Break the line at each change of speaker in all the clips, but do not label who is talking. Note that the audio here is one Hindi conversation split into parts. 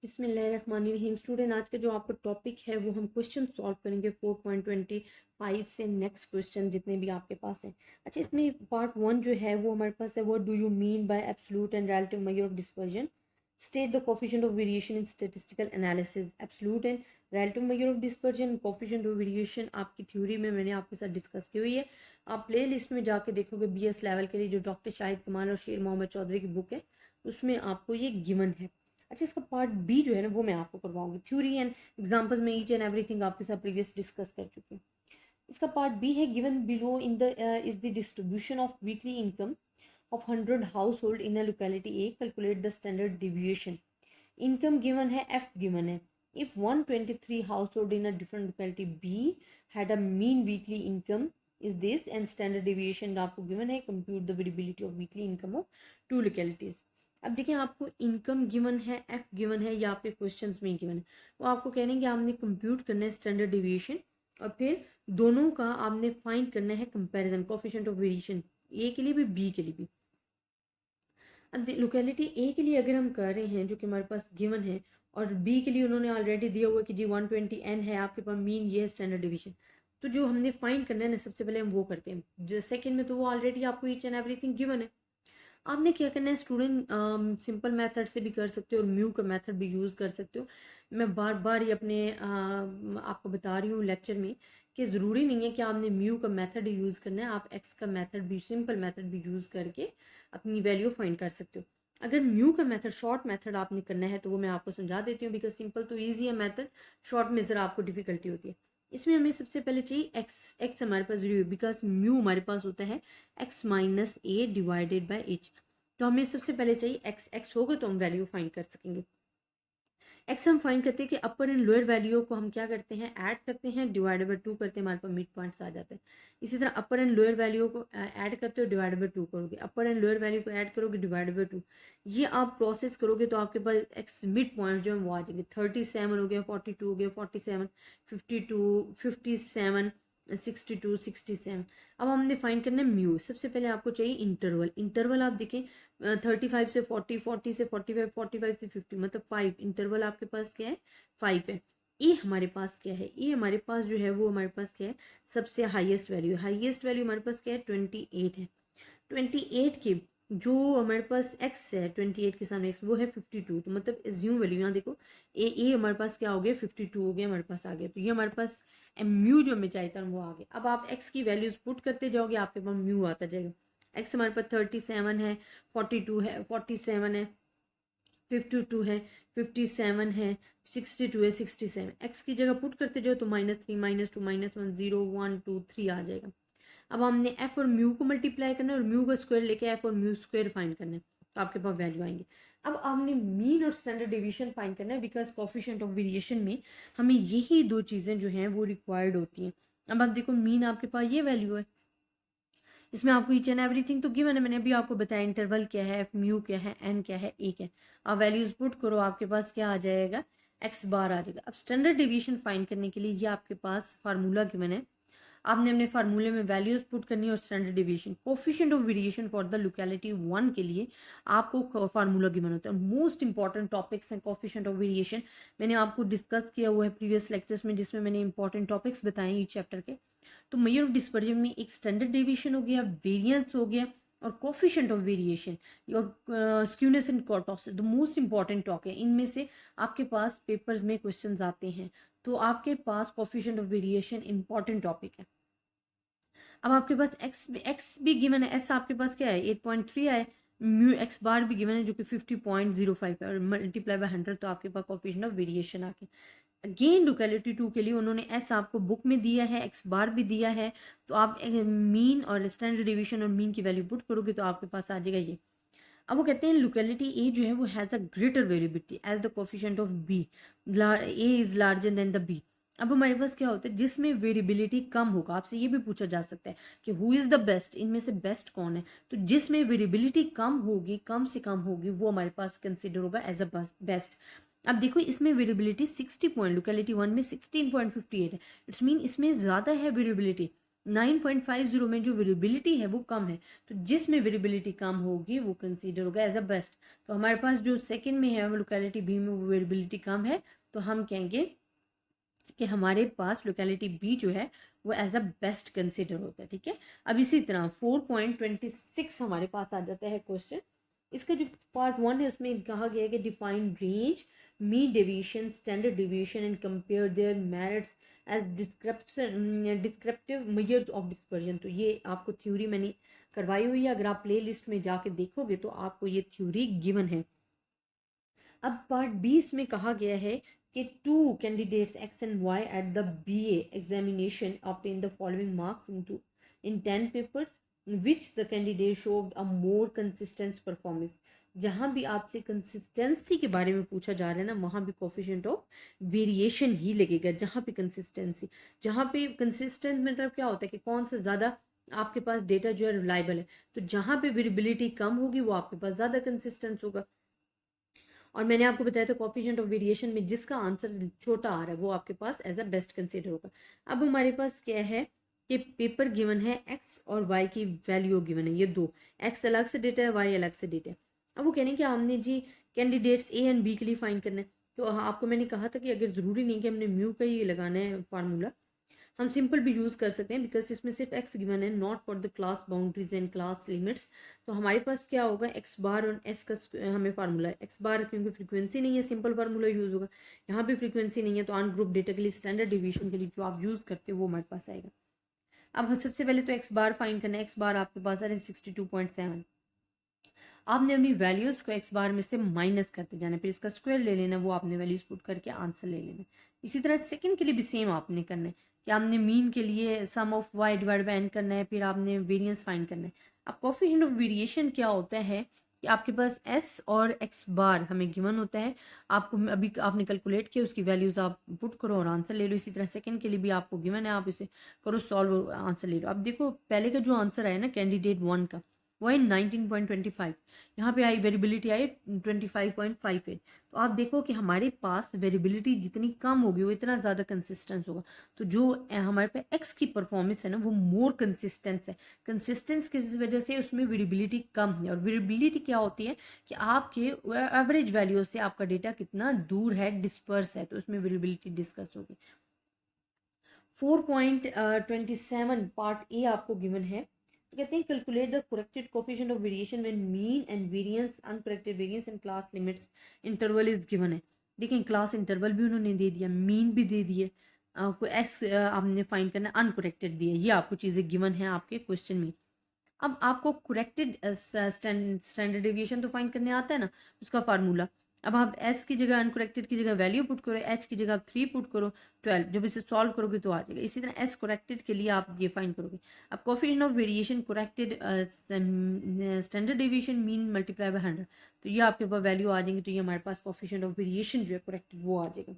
बिस्मिल्लाहिर्रहमानिर्रहीम। स्टूडेंट, आज का जो आपका टॉपिक है वो हम क्वेश्चन सॉल्व करेंगे 4.25 से नेक्स्ट क्वेश्चन जितने भी आपके पास हैं। अच्छा, इसमें पार्ट 1 जो है वो हमारे पास है, what do you mean by absolute and relative measure of dispersion, state the coefficient of variation in statistical analysis. Absolute and relative measure of dispersion, coefficient of variation आपकी थ्योरी में मैंने आपके साथ डिस्कस की हुई है। आप प्ले लिस्ट में जाके देखोगे BS लेवल के लिए जो डॉक्टर शाहिद कमाल और शेर मोहम्मद चौधरी की बुक है, उसमें आपको ये गिवन है। अच्छा, इसका पार्ट बी जो है ना वो मैं आपको करवाऊंगी। थ्योरी एंड एग्जांपल्स में ईच एंड एवरीथिंग आपके साथ प्रीवियस डिस्कस कर चुकी हूँ। इसका पार्ट बी है, given below in the is the distribution of weekly income of 100 house hold in a locality A, calculate the standard deviation. Income given है, एफ गिवन है। If 123 house hold in a different locality be had a mean weekly income is this and standard deviation आपको गिवन है, compute the variability of weekly income of two localities. अब देखिए, आपको इनकम गिवन है, एफ गिवन है, या आपके क्वेश्चंस में गिवन है, वो आपको कहने कि आपने कंप्यूट करना है स्टैंडर्ड डिविएशन और फिर दोनों का आपने फाइंड करना है कंपैरिजन, कोफिशिएंट ऑफ वेरिएशन, ए के लिए भी बी के लिए भी। अब लोकेलिटी ए के लिए अगर हम कर रहे हैं जो कि हमारे पास गिवन है, और बी के लिए उन्होंने ऑलरेडी दिया हुआ है कि जी 120 n है आपके पास, मीन ये है स्टैंडर्ड डिवीजन। तो जो हमने फाइंड करना है ना, सबसे पहले हम वो करते हैं। जो सेकंड में तो वो ऑलरेडी आपको ईच एंड एवरीथिंग गिवन है। आपने क्या करना है स्टूडेंट, सिंपल मेथड से भी कर सकते हो और म्यू का मेथड भी यूज़ कर सकते हो। मैं बार बार ये अपने आपको बता रही हूँ लेक्चर में कि ज़रूरी नहीं है कि आपने म्यू का मेथड यूज़ करना है, आप एक्स का मेथड भी, सिंपल मेथड भी यूज़ करके अपनी वैल्यू फाइंड कर सकते हो। अगर म्यू का मेथड, शॉर्ट मेथड आपने करना है तो वो मैं आपको समझा देती हूँ, बिकॉज सिंपल तो ईजी है मेथड, शॉर्ट में ज़रा आपको डिफिकल्टी होती है। इसमें हमें सबसे पहले चाहिए एक्स। एक्स हमारे पास जरूरी है बिकॉज म्यू हमारे पास होता है x minus A divided by H. तो हमें सबसे पहले चाहिए एक्स। एक्स होगा तो हम वैल्यू फाइंड कर सकेंगे। एक्स हम फाइंड करते हैं कि अपर एंड लोअर वैल्यू को हम क्या करते हैं, ऐड करते हैं, डिवाइड बाई 2 करते हैं, हमारे पास मिड पॉइंट्स आ जाते हैं। इसी तरह अपर एंड लोअर वैल्यू को ऐड करते हो, डिवाइड बाई 2 करोगे, अपर एंड लोअर वैल्यू को ऐड करोगे, डिवाइड बाई 2। ये आप प्रोसेस करोगे तो आपके पास एक्स मिड पॉइंट जो है वो आ जाएंगे। 37 हो गया, 42 हो गया, 47, 52, 57, 62, 67। अब हमने फाइंड करना है म्यू। सबसे पहले आपको चाहिए इंटरवल। इंटरवल आप देखें 35 से 40, 40 से 45, 45 से 50, मतलब 5 इंटरवल आपके पास क्या है, 5 है। ए हमारे पास क्या है, ए हमारे पास जो है वो हमारे पास क्या है, सबसे हाईएस्ट वैल्यू। हाईएस्ट वैल्यू हमारे पास क्या है, 28 है। 28 की जो हमारे पास एक्स है, 28 के सामने एक्स वो है 52। तो मतलब एज्यूम वैल्यू यहाँ देखो, ए हमारे पास क्या हो गया, 52 हो गया हमारे पास आ गया। तो ये हमारे पास म्यू जो हमें चाहिए था वो आ गया। अब आप एक्स की वैल्यूज पुट करते जाओगे, आपके पास म्यू आता जाएगा। एक्स हमारे पास 37 है, 42 है, 47 है, 52 है, 57 है, 62 है, 67। एक्स की जगह पुट करते जाओ तो -3, -2, -1, 0, 1, 2, 3 आ जाएगा। अब हमने एफ और म्यू को मल्टीप्लाई करना है और म्यू का स्क्वायर लेके एफ और म्यू स्क्वायर फाइंड करना है, तो आपके पास वैल्यू आएंगे। अब हमने मीन और स्टैंडर्ड डिवीजन फाइंड करना है, बिकॉज कोफिशिएंट ऑफ वेरिएशन में हमें यही दो चीज़ें जो हैं वो रिक्वायर्ड होती हैं। अब आप देखो, मीन आपके पास ये वैल्यू है, इसमें आपको ईच एंड एवरीथिंग तो गिवन है, मैंने अभी आपको बताया इंटरवल क्या है, एफ म्यू क्या है, एन क्या है, ए क्या है। आप वैल्यूज पुट करो, आपके पास क्या आ जाएगा, एक्स बार आ जाएगा। अब स्टैंडर्ड डिवीजन फाइंड करने के लिए ये आपके पास फार्मूला गिवन है, आपने अपने फार्मूले में वैल्यूज पुट करनी है और standard division, coefficient of variation for the locality 1 के लिए आपको फार्मूला गिवन होता है। मोस्ट इंपॉर्टेंट टॉपिक्स हैं कोफिशिएंट ऑफ वेरिएशन, मैंने आपको डिस्कस किया हुआ है प्रीवियस लेक्चर्स में, जिसमें मैंने इंपॉर्टेंट टॉपिक्स बताए इस चैप्टर के। तो मेजर ऑफ डिस्पर्जन में एक स्टैंडर्ड डेविएशन हो गया, वेरिएंस हो गया, और कोफिशिएंट ऑफ वेरिएशन और skewness and kurtosis the most important talk है। इनमें से आपके पास पेपर्स में क्वेश्चंस आते हैं, तो आपके पास coefficient of variation important topic है। अब आपके पास एक्स भी गिवन है, एस आपके पास क्या है 8.3 है, म्यू एक्स बार भी गिवन है जो कि 50.05 है, और मल्टीप्लाई बाय 100 तो आपके पास कोफिशिएंट ऑफ वेरिएशन आ गया। अगेन लोकेलिटी 2 के लिए उन्होंने एस आपको बुक में दिया है, एक्स बार भी दिया है, तो आप मीन और स्टैंडर्ड डिवीजन और मीन की वैल्यू पुट करोगे तो आपके पास आ जाएगा ये। अब वो कहते हैं लोकेलिटी ए जो है वो has a greater variability as the coefficient of B, A is larger than the B. अब हमारे पास क्या होता है, जिसमें वेरिएबिलिटी कम होगा, आपसे ये भी पूछा जा सकता है कि हु इज़ द बेस्ट, इनमें से बेस्ट कौन है। तो जिसमें वेरिएबिलिटी कम होगी, कम से कम होगी, वो हमारे पास कंसिडर होगा एज अ बेस्ट। अब देखो, इसमें वेरिएबिलिटी 60 पॉइंट, लोकेलिटी 1 में 16.58 है, इट्स मीन इसमें ज़्यादा है वेरिएबिलिटी। 9.50 में जो वेरिएबिलिटी है वो कम है, तो जिसमें वेरिएबिलिटी कम होगी वो कंसीडर होगा एज अ बेस्ट। तो हमारे पास जो सेकंड में है लोकेलिटी बी में वो वेरिएबिलिटी कम है, तो हम कहेंगे कि हमारे पास लोकेलिटी बी जो है वो एज अ बेस्ट कंसिडर होता है। ठीक है, अब इसी तरह 4.26 हमारे पास आ जाता है क्वेश्चन। इसका जो पार्ट 1 है उसमें कहा गया है कि define range, mean deviation, standard deviation and compare their merits as descriptive measures of dispersion. तो ये आपको थ्योरी मैंने करवाई हुई है, अगर आप प्ले लिस्ट में जाके देखोगे तो आपको ये थ्योरी गिवन है। अब पार्ट 20 में कहा गया है कि 2 candidates X and Y at the BA examination obtained the following marks in 10 papers, which the candidate showed a more consistent performance। जहां भी आपसे कंसिस्टेंसी के बारे में पूछा जा रहा है ना, वहां भी कोफिशिएंट ऑफ वेरिएशन ही लगेगा। जहां पे कंसिस्टेंसी, जहां पे कंसिस्टेंट मतलब क्या होता है कि कौन सा ज़्यादा आपके पास डेटा जो है रिलायबल है, तो जहां पे वेरिएबिलिटी कम होगी वो आपके पास ज़्यादा कंसिस्टेंस होगा। और मैंने आपको बताया था कोफिशिएंट ऑफ वेरिएशन में जिसका आंसर छोटा आ रहा है वो आपके पास एज अ बेस्ट कंसीडर होगा। अब हमारे पास क्या है कि पेपर गिवन है, एक्स और वाई की वैल्यू गिवन है, ये दो, एक्स अलग से डेटा है, वाई अलग से डेटा है। अब वो कहने कि हमने जी कैंडिडेट्स ए एंड बी के लिए फाइंड करना है। तो आपको मैंने कहा था कि अगर ज़रूरी नहीं कि हमने म्यू का ही लगाना है फार्मूला, हम सिंपल भी यूज़ कर सकते हैं, बिकॉज इसमें सिर्फ एक्स गिवन है, not for the class boundaries and class limits. तो हमारे पास क्या होगा, एक्स बार और एस का हमें फार्मूला है एक्स बार, क्योंकि फ्रीक्वेंसी नहीं है सिंपल फार्मूला यूज़ होगा। यहाँ भी फ्रीक्वेंसी नहीं है, तो अनग्रुप डेटा के लिए स्टैंडर्ड डिवीजन के लिए जो आप यूज़ करते हो वो हमारे पास आएगा। अब हम सबसे पहले तो एक्स बार फाइंड करना है। एक्स बार आपके पास आ रहा है 62.7। आपने अपनी वैल्यूज़ को एक्स बार में से माइनस करते जाना है, फिर इसका स्क्वायर ले लेना है, वो आपने वैल्यूज पुट करके आंसर ले लेना है। इसी तरह सेकंड के लिए भी सेम आपने करना है कि आपने मीन के लिए sum of y divide by n करना है, फिर आपने वेरिएंस फाइंड करना है। अब कोफिशिएंट ऑफ वेरिएशन क्या होता है कि आपके पास एस और एक्स बार हमें गिवन होता है, आपको अभी आपने कैलकुलेट किया, उसकी वैल्यूज़ आप पुट करो और आंसर ले लो। इसी तरह सेकंड के लिए भी आपको गिवन है, आप इसे करो सॉल्व, आंसर ले लो। अब देखो पहले का जो आंसर आया ना कैंडिडेट 1 का, वो है 19.25, यहाँ पे आई वेरिएबिलिटी आई 25.58। तो आप देखो कि हमारे पास वेरिएबिलिटी जितनी कम होगी वो इतना ज़्यादा कंसिस्टेंस होगा। तो जो हमारे पे एक्स की परफॉर्मेंस है ना वो मोर कंसिस्टेंस है। कंसिस्टेंस की वजह से उसमें वेरिएबिलिटी कम है, और वेरिएबिलिटी क्या होती है कि आपके एवरेज वैल्यू से आपका डेटा कितना दूर है, डिस्पर्स है, तो उसमें वेरिएबिलिटी डिस्कस होगी। 4.27 पार्ट ए आपको गिवन है, तो कहते हैं calculate the corrected coefficient of variation when mean and variance, uncorrected variance and class limits interval is given है। देखें क्लास इंटरवल भी उन्होंने दे दिया, मीन भी दे दिए, आपको एस आपने फाइंड करना, अनकरेक्टेड दिए, ये आपको चीज़ें गिवन है आपके क्वेश्चन में। अब आपको करेक्टेड स्टैंडर्ड डेविएशन तो फाइंड करने आता है ना, उसका फार्मूला। अब आप एस की जगह अनकरेक्टेड की जगह वैल्यू पुट करो, एच की जगह आप 3 पुट करो, 12, जब इसे सॉल्व करोगे तो आ जाएगा। इसी तरह एस करेक्टेड के लिए आप ये फाइंड करोगे। अब coefficient of variation corrected standard deviation mean multiply by 100, तो ये आपके पास वैल्यू आ जाएंगे, तो ये हमारे पास कोफिशिएंट ऑफ वेरिएशन जो है करेक्टेड वो आ जाएगा।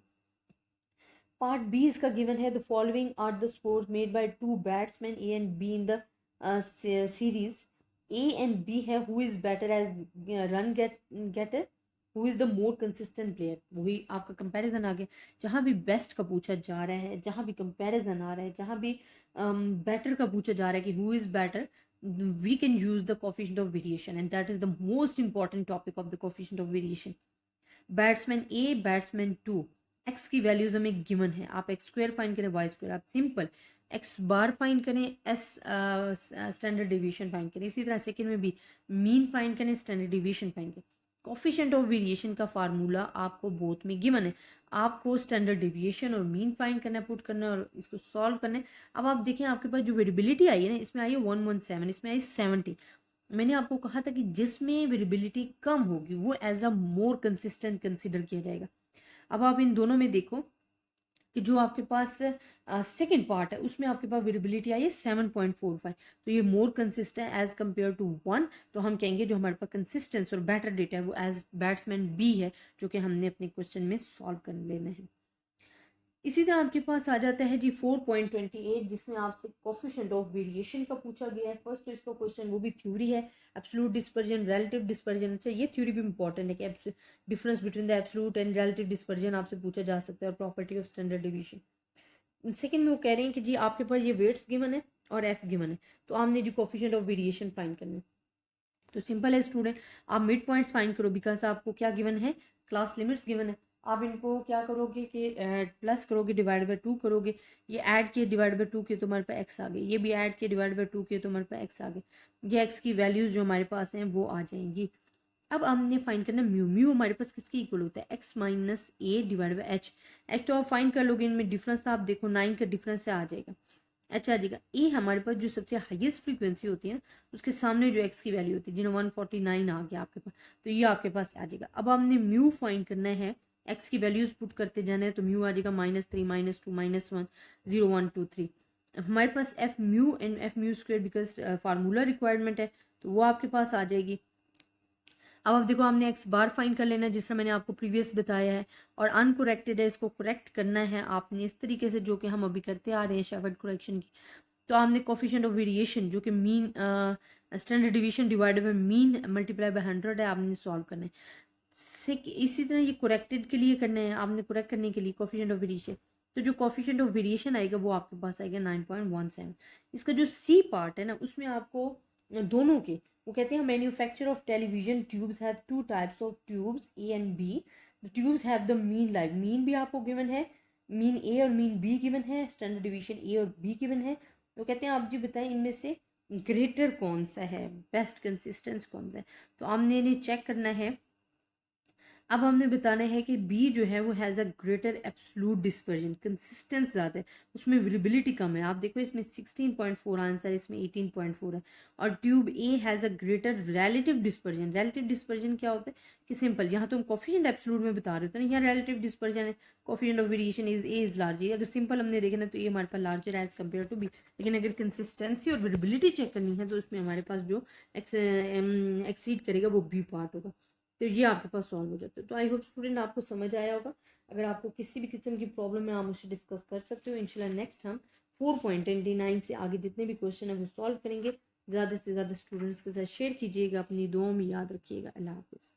पार्ट बी इसका गिवन है, the following are the scores made by two batsmen A and B in the series. A and B है who is better as run getter, who is the more consistent player. वही आपका कंपैरिजन आ गया, जहाँ भी बेस्ट का पूछा जा रहा है, जहाँ भी कंपैरिजन आ रहा है, जहाँ भी बेटर का पूछा जा रहा है कि who is better, we can use the coefficient of variation, and that is the most important topic of the coefficient of variation। Batsman A, batsman two, X की वैल्यूज हमें गिवन है, आप एक्स स्क्वायर फाइंड करें, वाई स्क्वायर, आप सिंपल एक्स बार फाइंड करें, एस स्टैंडर्ड डिवीजन फाइंड करें। इसी तरह सेकंड में भी मीन फाइंड करें, स्टैंडर्ड डिवीजन फाइंड करें। कोफिशिएंट ऑफ वेरिएशन का फार्मूला आपको बोथ में गिवन है, आपको स्टैंडर्ड डिविएशन और मीन फाइंड करना, पुट करना और इसको सॉल्व करना है। अब आप देखें आपके पास जो वेरिएबिलिटी आई है ना, इसमें आई है 117, इसमें आई 70। मैंने आपको कहा था कि जिसमें वेरिएबिलिटी कम होगी वो as a more consistent consider किया जाएगा। अब आप इन दोनों में देखो कि जो आपके पास सेकेंड पार्ट है उसमें आपके पास वेरिएबिलिटी आई है 7.45, तो ये more consistent as compare to 1। तो हम कहेंगे जो हमारे पास कंसिस्टेंस और बेटर डेटा है वो एज बैट्समैन बी है, जो कि हमने अपने क्वेश्चन में सॉल्व कर लेना है। इसी तरह आपके पास आ जाता है जी 4.28, जिसमें आपसे कोफिशिएंट ऑफ वेरिएशन का पूछा गया है। फर्स्ट तो इसका क्वेश्चन वो भी थ्योरी है, एब्सोल्यूट डिस्पर्जन, रिलेटिव डिस्पर्जन। अच्छा ये थ्योरी भी इंपॉर्टेंट है कि difference between the absolute and relative dispersion आपसे पूछा जा सकता है, और property of standard division. Second में वो कह रहे हैं कि जी आपके पास ये वेट्स गिवन है और एफ गिवन है, तो आपने जो कोफिशिएंट ऑफ वेरिएशन फाइंड करना है। तो सिंपल है स्टूडेंट, आप मिड पॉइंट्स फाइंड करो, बिकॉज आपको क्या गिवन है, क्लास लिमिट्स गिवन है। आप इनको क्या करोगे कि प्लस करोगे, डिवाइड बाय 2 करोगे, ये ऐड किए डिवाइड बाय 2 किए तो हमारे पास एक्स आ गए, ये भी ऐड किए डिवाइड बाय 2 किए तो हमारे पास एक्स आ गए, ये एक्स की वैल्यूज जो हमारे पास हैं वो आ जाएंगी। अब हमने फाइंड करना म्यू, म्यू हमारे पास किसके इक्वल होता है, x minus A divide by H. H तो आप फाइंड कर लोगे, इनमें डिफरेंस आप देखो 9 का डिफरेंस से आ जाएगा, अच्छा आ जाएगा। ए हमारे पास जो सबसे हाईएस्ट फ्रीक्वेंसी होती है ना, उसके सामने जो एक्स की वैल्यू होती है, जिन्हें 149 आ गया आपके पास, तो ये आपके पास आ जाएगा। अब हमने म्यू फाइंड करना है, एक्स की वैल्यूज पुट करते जाना है, तो म्यू आ जाएगा -3 -2 -1 0 1 2 3। हमारे पास f mu and f mu square because formula requirement है, तो वो आपके पास आ जाएगी। अब आप देखो, हमने एक्स बार फाइंड कर लेना है, जिस तरह मैंने आपको प्रीवियस बताया है, और अनकोरेक्टेड है, इसको करेक्ट करना है आपने इस तरीके से जो कि हम अभी करते आ रहे हैं शेफर्ड करेक्शन की। तो हमने कोफिशिएंट ऑफ वेरिएशन जो कि mean standard division divided by mean multiply by 100 है, आपने सॉल्व करना है। इसी तरह ये करेक्टेड के लिए करना है, आपने करेक्ट करने के लिए कोफिशिएंट ऑफ वेरिएशन, तो जो कोफिशिएंट ऑफ वेरिएशन आएगा वो आपके पास आएगा 9.17। इसका जो सी पार्ट है ना, उसमें आपको दोनों के, वो कहते हैं manufacture of television tubes have 2 types of tubes A and B, the tubes have the mean like, mean भी आपको गिवन है, मीन ए और मीन बी गिवन है, स्टैंडर्ड डिवीजन ए और बी गिवन है। तो कहते हैं आप जी बताएं इनमें से ग्रेटर कौन सा है, बेस्ट कंसिस्टेंस कौन सा है, तो हमने इन्हें चेक करना है। अब हमने बताना है कि बी जो है वो has a greater absolute dispersion, consistence ज़्यादा है, उसमें विजिबिलिटी कम है। आप देखो इसमें 16.4 आंसर है, इसमें 18.4 है। और tube A has a greater relative dispersion, relative dispersion क्या होता है कि सिंपल, यहाँ तो हम कोफिशिएंट एब्सोल्यूट में बता रहे थे ना, यहाँ रिलेटिव डिस्पर्जन है, coefficient of variation is A is large. अगर सिंपल हमने देखना तो ये हमारे पास larger as compare to B, लेकिन अगर कंसिस्टेंसी और विजिबिलिटी चेक करनी है तो उसमें हमारे पास जो एक्सीड करेगा वो बी पार्ट होगा। तो ये आपके पास सॉल्व हो जाता है। तो आई होप स्टूडेंट आपको समझ आया होगा। अगर आपको किसी भी किस्म की प्रॉब्लम है आप मुझसे डिस्कस कर सकते हो। इंशाल्लाह नेक्स्ट हम 4.29 से आगे जितने भी क्वेश्चन है वो सॉल्व करेंगे। ज़्यादा से ज़्यादा स्टूडेंट्स के साथ शेयर कीजिएगा, अपनी दुआओं में याद रखिएगा। अल्लाह हाफिज़।